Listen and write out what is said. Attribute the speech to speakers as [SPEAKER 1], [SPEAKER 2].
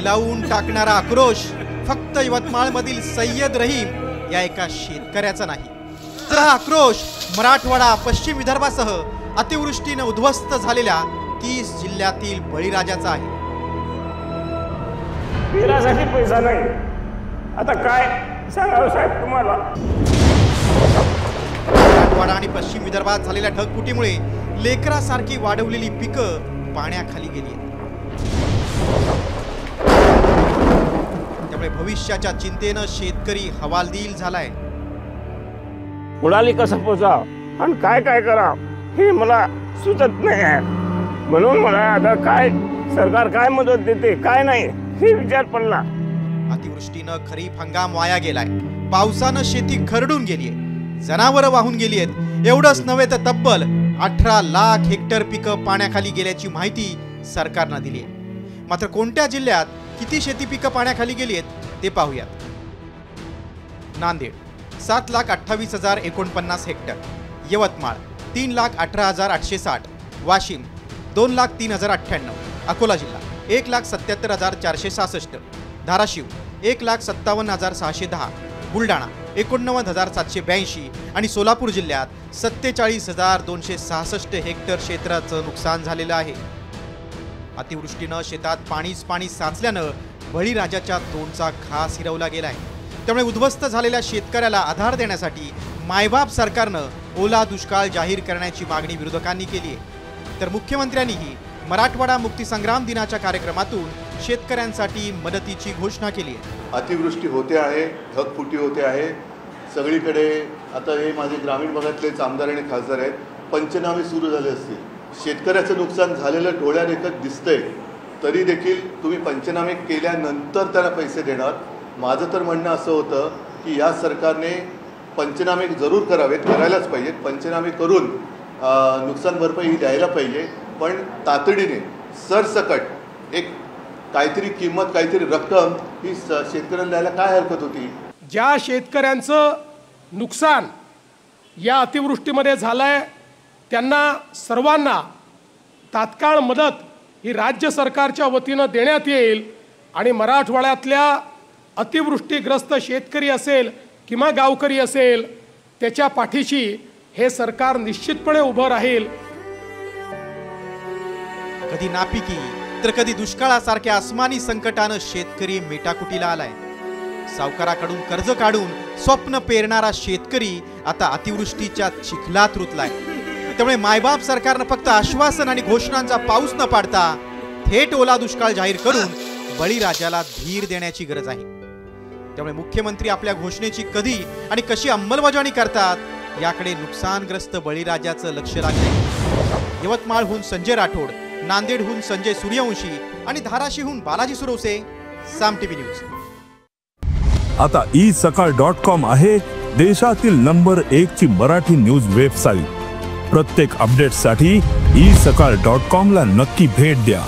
[SPEAKER 1] हेलावून टाकणारा आक्रोश फक्त यवतमाळमधील सय्यद रहीम या एका शेतकऱ्याचा नाही, तर हा आक्रोश मराठवाडा, पश्चिम विदर्भासह अतिवृष्टीने उद्ध्वस्त झालेल्या 30 जिल्ह्यातील बळीराजाचा आहे।
[SPEAKER 2] पेरासाठी पैसा नाही, आता काय सांगावं साहेब तुम्हाला।
[SPEAKER 1] मराठवाडा आणि पश्चिम विदर्भात झालेल्या ढगफुटीमुळे लेकरासारखी वाढवलेली पिकं पाण्याखाली गेली आहेत। त्यामुळे भविष्याच्या चिंतेने शेतकरी हवालदिल झालाय।
[SPEAKER 2] मुलाली कसं पोचाव आणि काय काय करा हे मला सुचत नाही आहे, म्हणून मला आता काय सरकार काय मदत देते काय नाही हे विचार पडला।
[SPEAKER 1] अतिवृष्टीनं खरीप हंगाम वाया गेलाय, पावसानं शेती खरडून गेलीये, जनावरं वाहून गेली आहेत। एवढंच नव्हे तर तब्बल 18 लाख हेक्टर पिकं पाण्याखाली गेल्याची माहिती सरकारनं दिली आहे। मात्र कोणत्या जिल्ह्यात किती शेती पिकं पाण्याखाली गेली आहेत ते पाहूयात। नांदेड 7,28,049 हेक्टर, यवतमाळ 3,18,860, वाशिम 2,03,098, अकोला जिल्हा 1,77,466, धाराशिव 1,57,610, बुलढाणा 89,782 आणि सोलापूर जिल्ह्यात 47,266 हेक्टर क्षेत्राचं नुकसान झालेलं आहे। अतिवृष्टीनं शेतात पाणी साचल्यानं बळीराजाच्या तोंडचा घास हिरवला गेलाय। त्यामुळे उद्ध्वस्त झालेल्या शेतकऱ्याला आधार देण्यासाठी मायबाप सरकारनं ओला दुष्काळ जाहीर करण्याची मागणी विरोधकांनी केली आहे। तर मुख्यमंत्र्यांनीही मराठवाडा मुक्ती संग्राम दिनाच्या कार्यक्रमातून शेतकऱ्यांसाठी मदतीची घोषणा केली आहे।
[SPEAKER 3] अतिवृष्टी होते आहे, ढगफुटी होते आहे सगळीकडे। आता हे माझे ग्रामीण भागातलेच आमदार आणि खासदार आहेत, पंचनामे सुरू झाले असतील, शेतकऱ्याचं नुकसान झालेलं डोळ्यादेखत दिसतंय, तरी देखील तुम्ही पंचनामे केल्यानंतर त्याला पैसे देणार। माझं तर म्हणणं असं होतं की या सरकारने पंचनामे जरूर करावेत, करायलाच पाहिजेत, पंचनामे करून नुकसान भरपाई द्यायला पाहिजे, पण तातडीने सरसकट एक काहीतरी किंमत, काहीतरी रक्कम ही शेतकऱ्यांना द्यायला काय हरकत होती।
[SPEAKER 4] ज्या शेतकऱ्यांचं नुकसान या अतिवृष्टीमध्ये झालंय त्यांना सर्वांना तात्काळ मदत ही राज्य सरकारच्या वतीनं देण्यात येईल आणि मराठवाड्यातल्या अतिवृष्टीग्रस्त शेतकरी असेल किंवा गावकरी असेल त्याच्या पाठीशी हे सरकार निश्चितपणे उभं राहील।
[SPEAKER 1] कधी नापिकी तर कधी दुष्काळासारख्या आसमानी संकटानं शेतकरी मेटाकुटीला आलाय। सावकाराकडून कर्ज काढून स्वप्न पेरणारा शेतकरी आता अतिवृष्टीच्या चिखलात रुतलाय। त्यामुळे मायबाप सरकारनं फक्त आश्वासन आणि घोषणांचा पाऊस न पाडता थेट ओला दुष्काळ जाहीर करून बळीराजाला धीर देण्याची गरज आहे। त्यामुळे मुख्यमंत्री आपल्या घोषणेची कधी आणि कशी अंमलबजावणी करतात याकडे नुकसानग्रस्त बळीराजाचं लक्ष लागलंय। यवतमाळहून संजय राठोड, नांदेडहून संजय सूर्यवंशी आणि धाराशिवहून बालाजी सुरवसे, साम टीव्ही न्यूज।
[SPEAKER 5] आता isakal.com आहे देशातील नंबर 1 ची मराठी न्यूज वेबसाईट। प्रत्येक अपडेटसाठी isakal.com ला नक्की भेट द्या।